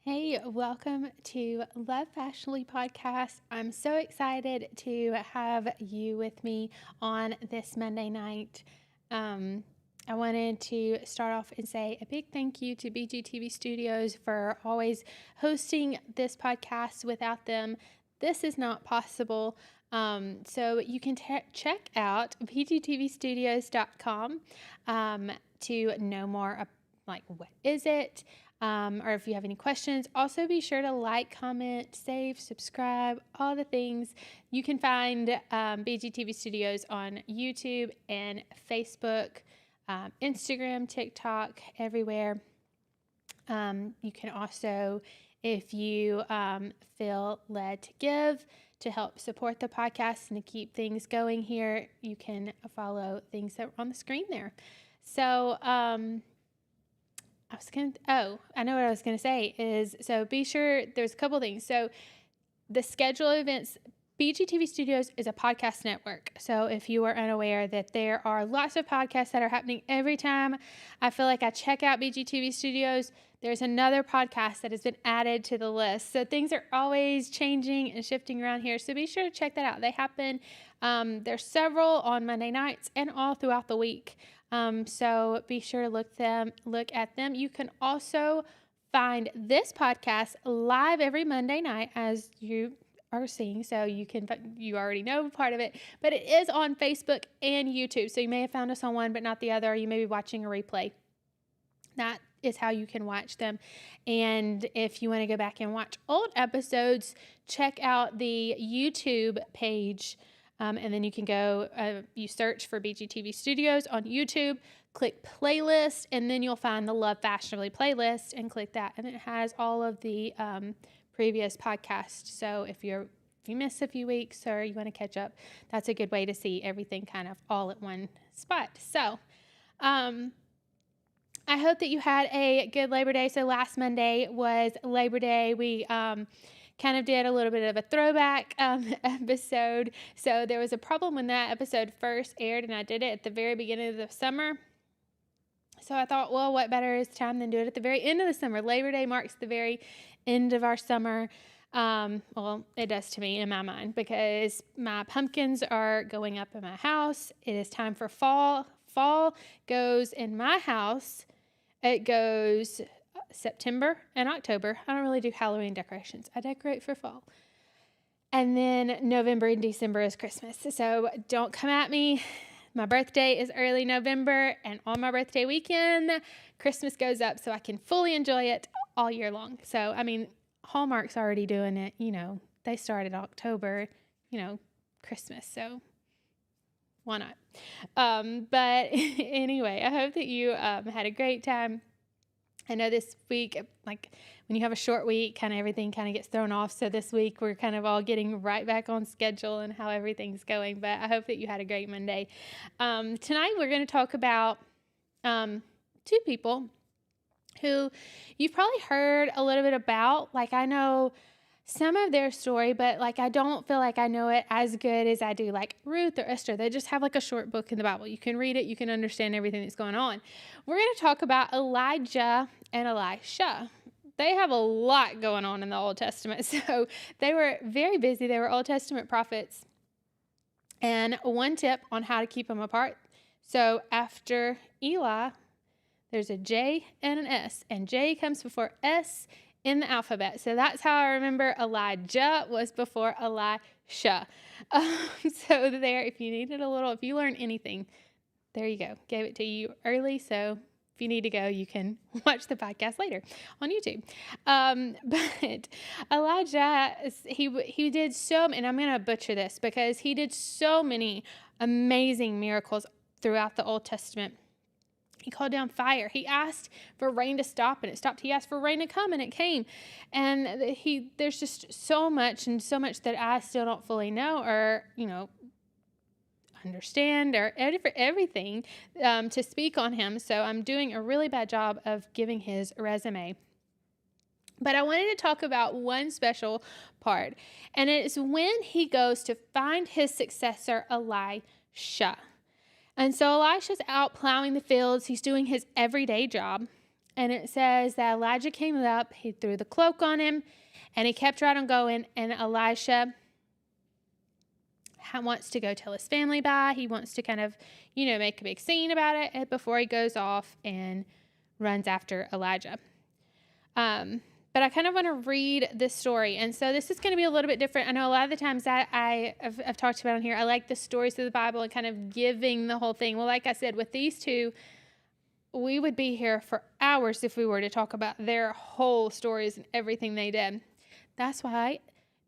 Hey, welcome to Love Fashionably podcast. I'm so excited to have you with me on this Monday night. I wanted to start off and say a big thank you to BGTV Studios for always hosting this podcast. Without them, this is not possible. So you can check out bgtvstudios.com to know more like what is it, or if you have any questions. Also be sure to like, comment, save, subscribe, all the things. You can find BGTV Studios on YouTube and Facebook, Instagram, TikTok, everywhere. You can also, if you feel led to give to help support the podcast and to keep things going here, you can follow things that are on the screen there. So I know what I was going to say is, so be sure, there's a couple things. So the schedule of events, BGTV Studios is a podcast network. So if you are unaware that there are lots of podcasts that are happening every time I feel like I check out BGTV Studios, there's another podcast that has been added to the list. So things are always changing and shifting around here. So be sure to check that out. They happen, there's several on Monday nights and all throughout the week. So be sure to look at them. You can also find this podcast live every Monday night, as you are seeing. So you already know part of it, but it is on Facebook and YouTube. So you may have found us on one, but not the other. You may be watching a replay. That is how you can watch them. And if you want to go back and watch old episodes, check out the YouTube page. And then you can go, you search for BGTV Studios on YouTube, click playlist, and then you'll find the Love Fashionably playlist and click that. And it has all of the previous podcasts. So if you miss a few weeks or you want to catch up, that's a good way to see everything kind of all at one spot. So I hope that you had a good Labor Day. So last Monday was Labor Day. We kind of did a little bit of a throwback episode. So there was a problem when that episode first aired, and I did it at the very beginning of the summer. So I thought, well, what better is time than do it at the very end of the summer? Labor Day marks the very end of our summer. Well, it does to me in my mind, because my pumpkins are going up in my house. It is time for fall. Fall goes in my house. It goes September and October. I don't really do Halloween decorations. I decorate for fall. And then November and December is Christmas. So don't come at me. My birthday is early November, and on my birthday weekend, Christmas goes up so I can fully enjoy it all year long. So, I mean, Hallmark's already doing it. You know, they started October, Christmas. So why not? But anyway, I hope that you had a great time. I know this week, like when you have a short week, kind of everything kind of gets thrown off. So this week we're kind of all getting right back on schedule and how everything's going. But I hope that you had a great Monday. Tonight we're going to talk about two people who you've probably heard a little bit about. Like, I know some of their story, but like I don't feel like I know it as good as I do like Ruth or Esther. They just have like a short book in the Bible. You can read it, you can understand everything that's going on. We're going to talk about Elijah and Elisha. They have a lot going on in the Old Testament. So they were very busy. They were Old Testament prophets. And one tip on how to keep them apart. So after Eli, there's a J and an S, and J comes before S in the alphabet. So that's how I remember Elijah was before Elisha. So there, if you learn anything, there you go. Gave it to you early. So if you need to go, you can watch the podcast later on YouTube. But Elijah, he did and I'm going to butcher this because he did so many amazing miracles throughout the Old Testament. He called down fire. He asked for rain to stop, and it stopped. He asked for rain to come, and it came. And there's just so much that I still don't fully know or, understand or everything to speak on him. So I'm doing a really bad job of giving his resume. But I wanted to talk about one special part, and it's when he goes to find his successor, Elisha. And so Elisha's out plowing the fields. He's doing his everyday job. And it says that Elijah came up, he threw the cloak on him, and he kept right on going. And Elisha wants to go tell his family bye. He wants to kind of, make a big scene about it before he goes off and runs after Elijah. But I kind of want to read this story. And so this is going to be a little bit different. I know a lot of the times that I've talked about on here, I like the stories of the Bible and kind of giving the whole thing. Well, like I said, with these two, we would be here for hours if we were to talk about their whole stories and everything they did. That's why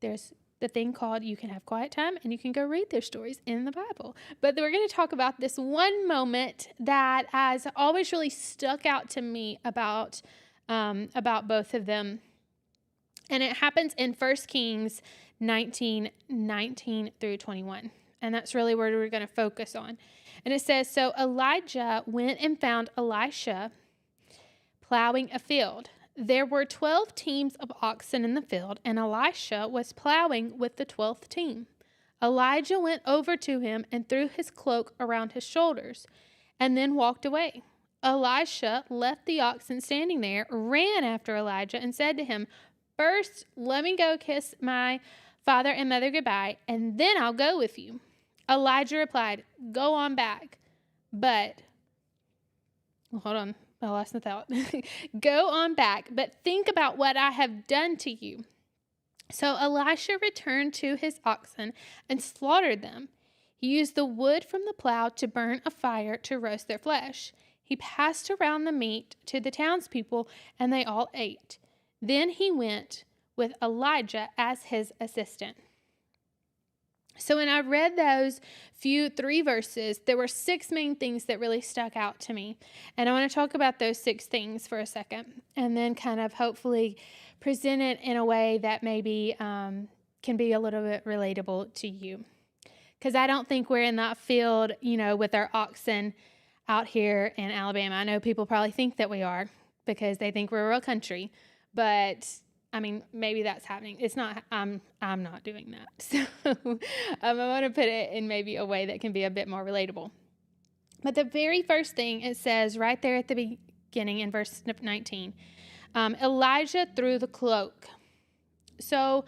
there's the thing called You Can Have Quiet Time, and you can go read their stories in the Bible. But we're going to talk about this one moment that has always really stuck out to me about both of them. And it happens in 1 Kings 19 through 21. And that's really where we're going to focus on. And it says, so Elijah went and found Elisha plowing a field. There were 12 teams of oxen in the field, and Elisha was plowing with the 12th team. Elijah went over to him and threw his cloak around his shoulders, and then walked away. Elisha left the oxen standing there, ran after Elijah, and said to him, first, let me go kiss my father and mother goodbye, and then I'll go with you. Elijah replied, go on back. But, hold on, I lost the thought. Go on back, but think about what I have done to you. So Elisha returned to his oxen and slaughtered them. He used the wood from the plow to burn a fire to roast their flesh. He passed around the meat to the townspeople, and they all ate. Then he went with Elijah as his assistant. So when I read those 3 verses, there were 6 main things that really stuck out to me. And I want to talk about those 6 things for a second, and then kind of hopefully present it in a way that maybe can be a little bit relatable to you. Because I don't think we're in that field, with our oxen out here in Alabama. I know people probably think that we are because they think we're a real country, but I mean, maybe that's happening. It's not, I'm not doing that. So I want to put it in maybe a way that can be a bit more relatable. But the very first thing it says right there at the beginning in verse 19, Elijah threw the cloak. So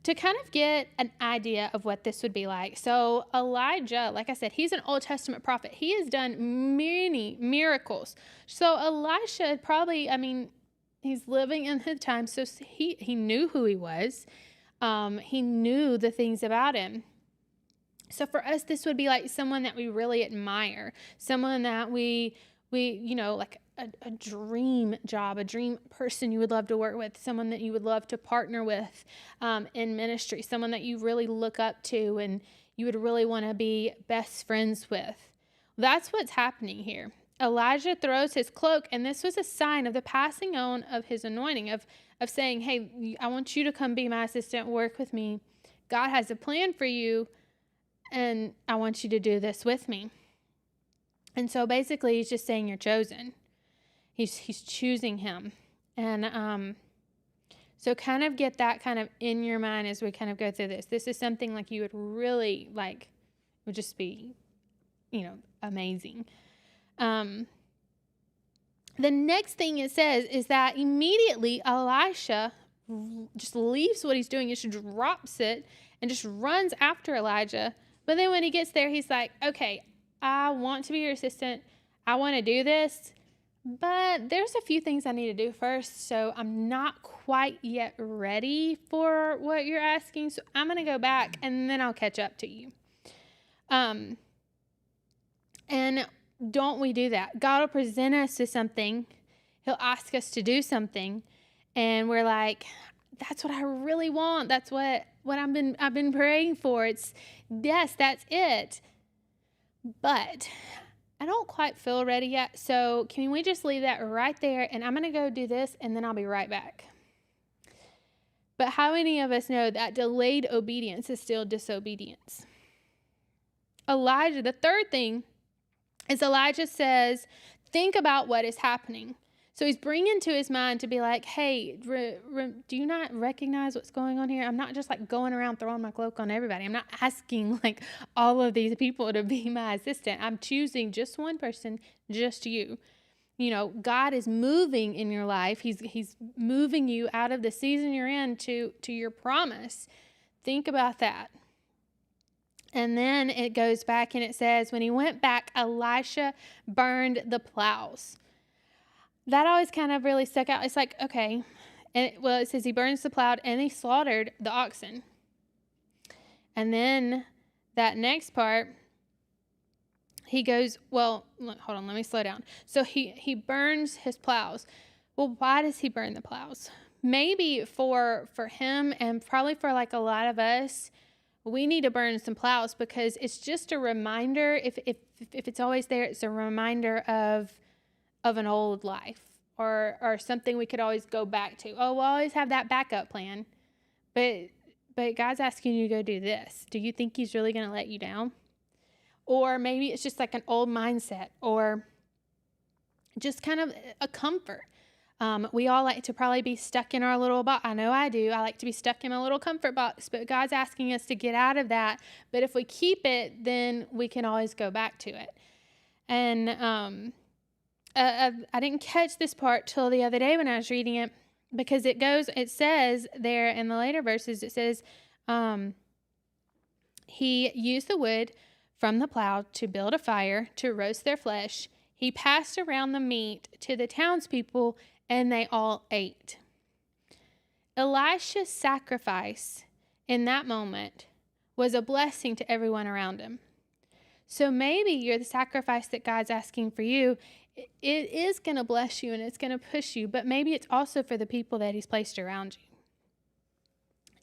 to kind of get an idea of what this would be like. So Elijah, like I said, he's an Old Testament prophet. He has done many miracles. So Elisha probably, he's living in his time, so he knew who he was. He knew the things about him. So for us, this would be like someone that we really admire, someone that we like a dream job, a dream person you would love to work with, someone that you would love to partner with in ministry, someone that you really look up to and you would really want to be best friends with. That's what's happening here. Elijah throws his cloak, and this was a sign of the passing on of his anointing, of saying, hey, I want you to come be my assistant, work with me. God has a plan for you, and I want you to do this with me. And so basically, he's just saying you're chosen. He's choosing him. And so kind of get that kind of in your mind as we kind of go through this. This is something like you would really like, would just be, amazing. The next thing it says is that immediately Elisha just leaves what he's doing, just drops it and just runs after Elijah. But then when he gets there, he's like, okay, I want to be your assistant. I want to do this, but there's a few things I need to do first. So I'm not quite yet ready for what you're asking. So I'm going to go back and then I'll catch up to you. And don't we do that? God will present us to something. He'll ask us to do something. And we're like, that's what I really want. That's what I've been praying for. Yes, that's it. But I don't quite feel ready yet. So can we just leave that right there? And I'm going to go do this and then I'll be right back. But how many of us know that delayed obedience is still disobedience? Elijah, the third thing is Elijah says, think about what is happening. So he's bringing to his mind to be like, hey, do you not recognize what's going on here? I'm not just like going around throwing my cloak on everybody. I'm not asking like all of these people to be my assistant. I'm choosing just one person, just you. God is moving in your life. He's moving you out of the season you're in to your promise. Think about that. And then it goes back and it says, when he went back, Elisha burned the plows. That always kind of really stuck out. It's like, okay. And it says he burns the plow and he slaughtered the oxen. And then that next part, he goes, well, hold on, let me slow down. So he burns his plows. Well, why does he burn the plows? Maybe for him, and probably for like a lot of us, we need to burn some plows, because it's just a reminder. If it's always there, it's a reminder of an old life, or something we could always go back to. Oh, we'll always have that backup plan. But God's asking you to go do this. Do you think he's really going to let you down? Or maybe it's just like an old mindset, or just kind of a comfort. We all like to probably be stuck in our little box. I know I do. I like to be stuck in my little comfort box, but God's asking us to get out of that. But if we keep it, then we can always go back to it. And I didn't catch this part till the other day when I was reading it, because it says there in the later verses, it says, he used the wood from the plow to build a fire to roast their flesh. He passed around the meat to the townspeople, and they all ate. Elisha's sacrifice in that moment was a blessing to everyone around him. So maybe you're the sacrifice that God's asking for you. It is going to bless you and it's going to push you, but maybe it's also for the people that he's placed around you.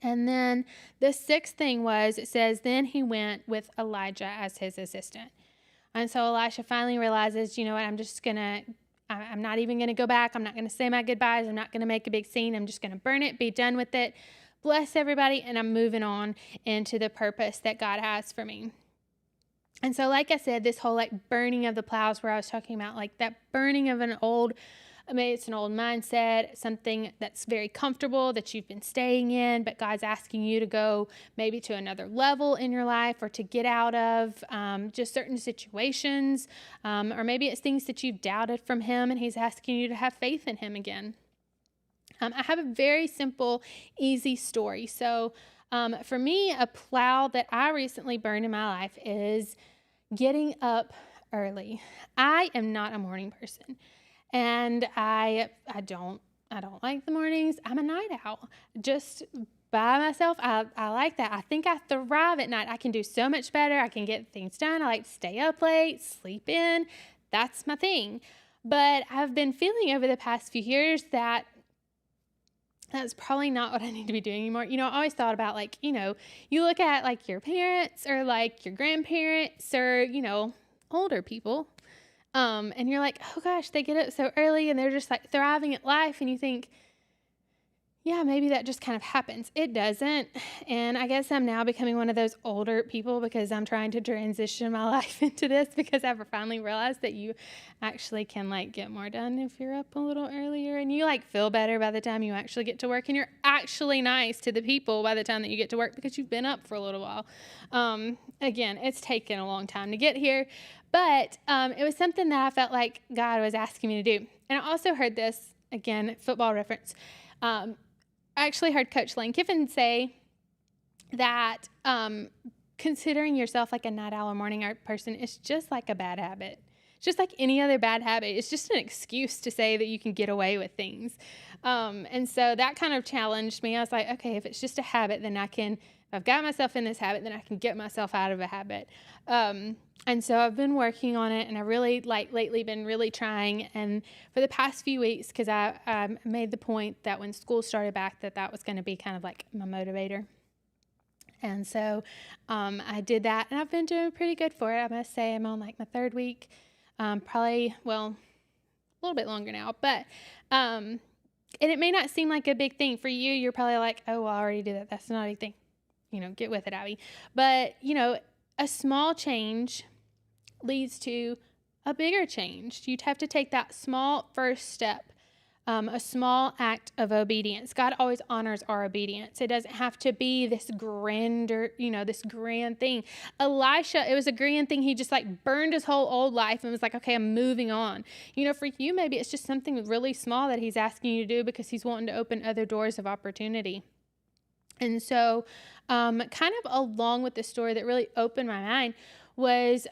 And then the sixth thing was, it says, then he went with Elijah as his assistant. And so Elisha finally realizes, you know what, I'm not even going to go back. I'm not going to say my goodbyes. I'm not going to make a big scene. I'm just going to burn it, be done with it, bless everybody, and I'm moving on into the purpose that God has for me. And so, like I said, this whole burning of the plows, where I was talking about that burning of it's an old mindset, something that's very comfortable that you've been staying in, but God's asking you to go maybe to another level in your life, or to get out of just certain situations, or maybe it's things that you've doubted from him, and he's asking you to have faith in him again. I have a very simple, easy story. So for me, a plow that I recently burned in my life is getting up early. I am not a morning person. And I don't like the mornings. I'm a night owl. Just by myself, I like that. I think I thrive at night. I can do so much better. I can get things done. I like to stay up late, sleep in. That's my thing. But I've been feeling over the past few years that that's probably not what I need to be doing anymore. I always thought about you look at your parents, or your grandparents, or, older people. And you're like, oh gosh, they get up so early and they're just thriving at life. And you think, yeah, maybe that just kind of happens. It doesn't. And I guess I'm now becoming one of those older people, because I'm trying to transition my life into this, because I've finally realized that you actually can get more done if you're up a little earlier, and you feel better by the time you actually get to work, and you're actually nice to the people by the time that you get to work, because you've been up for a little while. Again, it's taken a long time to get here, but it was something that I felt like God was asking me to do. And I also heard this, again, football reference. I actually heard Coach Lane Kiffin say that considering yourself a night owl or morning hour person is just like a bad habit. Just like any other bad habit. It's just an excuse to say that you can get away with things. And so that kind of challenged me. I was like, okay, if it's just a habit, then if I've got myself in this habit, then I can get myself out of a habit. And so I've been working on it, and I really lately been really trying. And for the past few weeks, because I made the point that when school started back, that was going to be kind of my motivator. And so I did that, and I've been doing pretty good for it. I must say I'm on my third week, probably, a little bit longer now. But and it may not seem like a big thing for you. You're probably like, oh, well, I already did that. That's not a big thing. Get with it, Abby. But, a small change leads to a bigger change. You'd have to take that small first step a small act of obedience. God always honors our obedience. It doesn't have to be this grander, this grand thing. Elisha, it was a grand thing. He just like burned his whole old life and was like, okay, I'm moving on. For you, maybe it's just something really small that he's asking you to do because he's wanting to open other doors of opportunity. And so kind of along with the story that really opened my mind was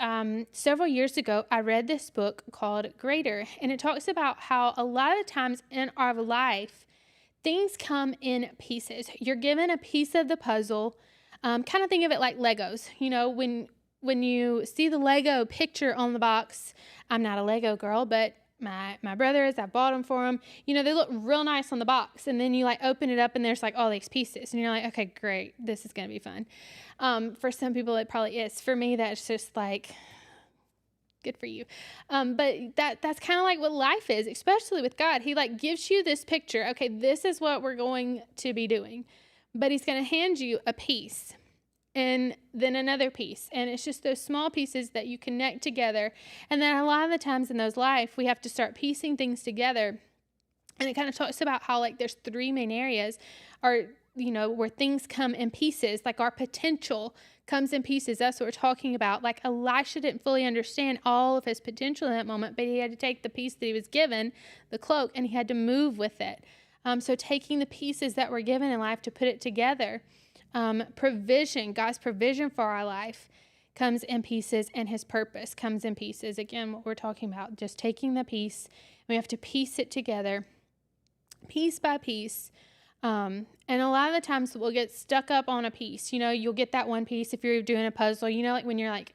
several years ago, I read this book called Greater, and it talks about how a lot of times in our life, things come in pieces. You're given a piece of the puzzle. Kind of think of it like Legos. When you see the Lego picture on the box, I'm not a Lego girl, but my brother is. I bought them for him. They look real nice on the box, and then you like open it up and there's like all these pieces, and you're like, okay, great, this is gonna be fun. For some people it probably is. For me, that's just like, good for you. But that's kind of like what life is, especially with God. He like gives you this picture. Okay, this is what we're going to be doing, but he's going to hand you a piece and then another piece. And it's just those small pieces that you connect together. And then a lot of the times in those life, we have to start piecing things together. And it kind of talks about how like there's three main areas where things come in pieces, like our potential comes in pieces. That's what we're talking about. Like Elisha didn't fully understand all of his potential in that moment, but he had to take the piece that he was given, the cloak, and he had to move with it. So taking the pieces that were given in life to put it together. Provision, God's provision for our life comes in pieces, and his purpose comes in pieces. Again, what we're talking about, just taking the piece, we have to piece it together, piece by piece. And a lot of the times we'll get stuck up on a piece. You'll get that one piece if you're doing a puzzle, like when you're like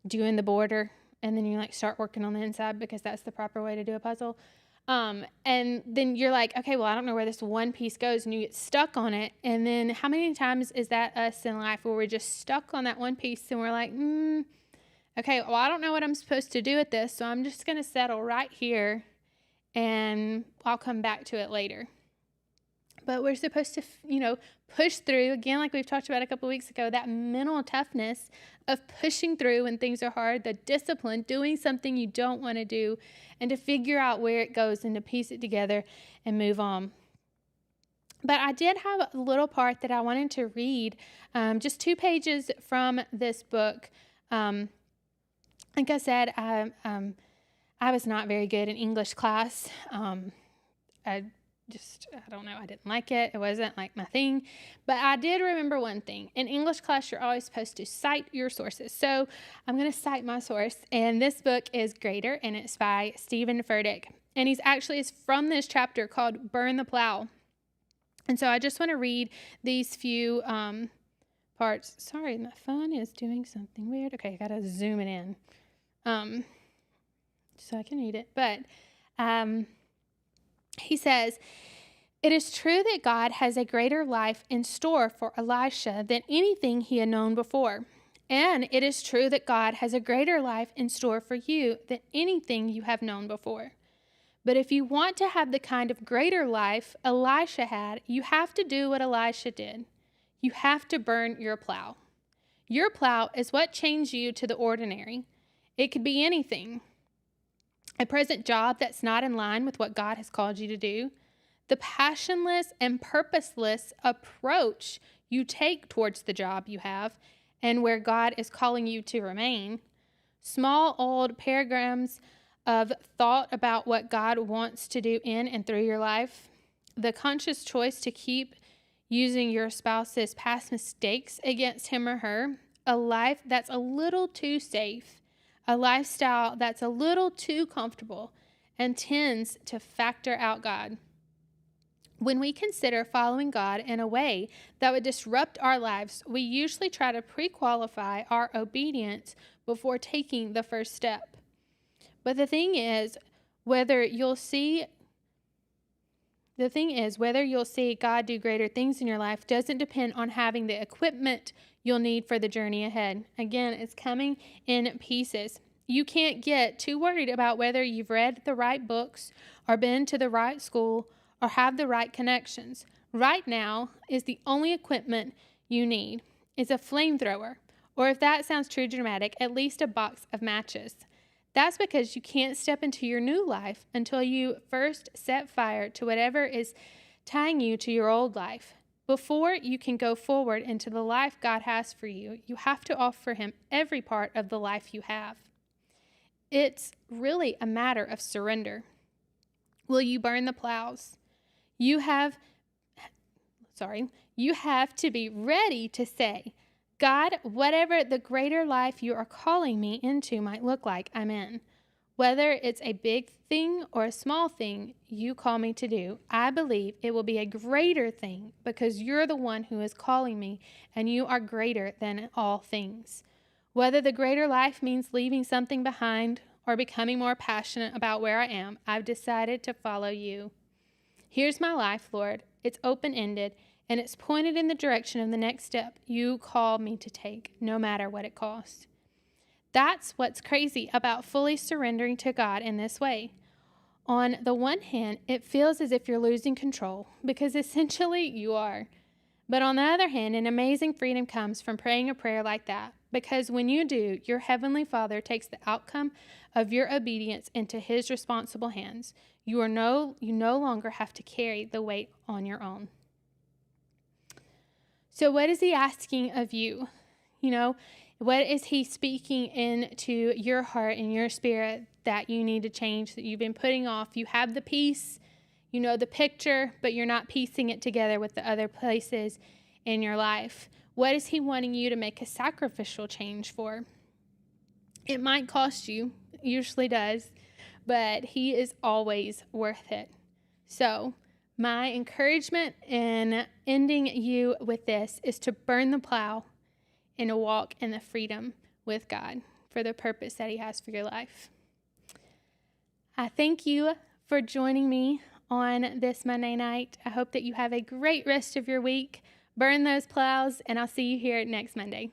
doing the border and then you like start working on the inside because that's the proper way to do a puzzle. And then you're like, okay, well, I don't know where this one piece goes, and you get stuck on it. And then how many times is that us in life where we're just stuck on that one piece and we're like, okay, well, I don't know what I'm supposed to do with this, so I'm just going to settle right here and I'll come back to it later. But we're supposed to, push through, again, like we've talked about a couple of weeks ago, that mental toughness of pushing through when things are hard, the discipline, doing something you don't want to do, and to figure out where it goes and to piece it together and move on. But I did have a little part that I wanted to read, just 2 pages from this book. Like I said, I was not very good in English class. I don't know, I didn't like it. It wasn't like my thing. But I did remember one thing. In English class, you're always supposed to cite your sources. So I'm going to cite my source. And this book is Greater, and it's by Stephen Furtick. And it's from this chapter called Burn the Plow. And so I just want to read these few parts. Sorry, my phone is doing something weird. Okay, I got to zoom it in so I can read it. But he says, "It is true that God has a greater life in store for Elisha than anything he had known before. And it is true that God has a greater life in store for you than anything you have known before. But if you want to have the kind of greater life Elisha had, you have to do what Elisha did. You have to burn your plow. Your plow is what chains you to the ordinary. It could be anything. A present job that's not in line with what God has called you to do. The passionless and purposeless approach you take towards the job you have and where God is calling you to remain. Small old paragrams of thought about what God wants to do in and through your life. The conscious choice to keep using your spouse's past mistakes against him or her. A life that's a little too safe. A lifestyle that's a little too comfortable and tends to factor out God. When we consider following God in a way that would disrupt our lives, we usually try to pre-qualify our obedience before taking the first step. But the thing is, whether you'll see God do greater things in your life doesn't depend on having the equipment you'll need for the journey ahead. Again, it's coming in pieces. You can't get too worried about whether you've read the right books or been to the right school or have the right connections. Right now is the only equipment you need is a flamethrower, or if that sounds too dramatic, at least a box of matches. That's because you can't step into your new life until you first set fire to whatever is tying you to your old life. Before you can go forward into the life God has for you, you have to offer Him every part of the life you have. It's really a matter of surrender. Will you burn the plows? You have to be ready to say, God, whatever the greater life you are calling me into might look like, I'm in. Whether it's a big thing or a small thing you call me to do, I believe it will be a greater thing because you're the one who is calling me and you are greater than all things. Whether the greater life means leaving something behind or becoming more passionate about where I am, I've decided to follow you. Here's my life, Lord. It's open-ended, and it's pointed in the direction of the next step you call me to take, no matter what it costs. That's what's crazy about fully surrendering to God in this way. On the one hand, it feels as if you're losing control, because essentially you are. But on the other hand, an amazing freedom comes from praying a prayer like that, because when you do, your Heavenly Father takes the outcome of your obedience into His responsible hands. You no longer have to carry the weight on your own. So what is He asking of you? What is He speaking into your heart and your spirit that you need to change, that you've been putting off? You have the piece, the picture, but you're not piecing it together with the other places in your life. What is He wanting you to make a sacrificial change for? It might cost you, it usually does, but He is always worth it. So my encouragement in ending you with this is to burn the plow and to walk in the freedom with God for the purpose that He has for your life. I thank you for joining me on this Monday night. I hope that you have a great rest of your week. Burn those plows, and I'll see you here next Monday.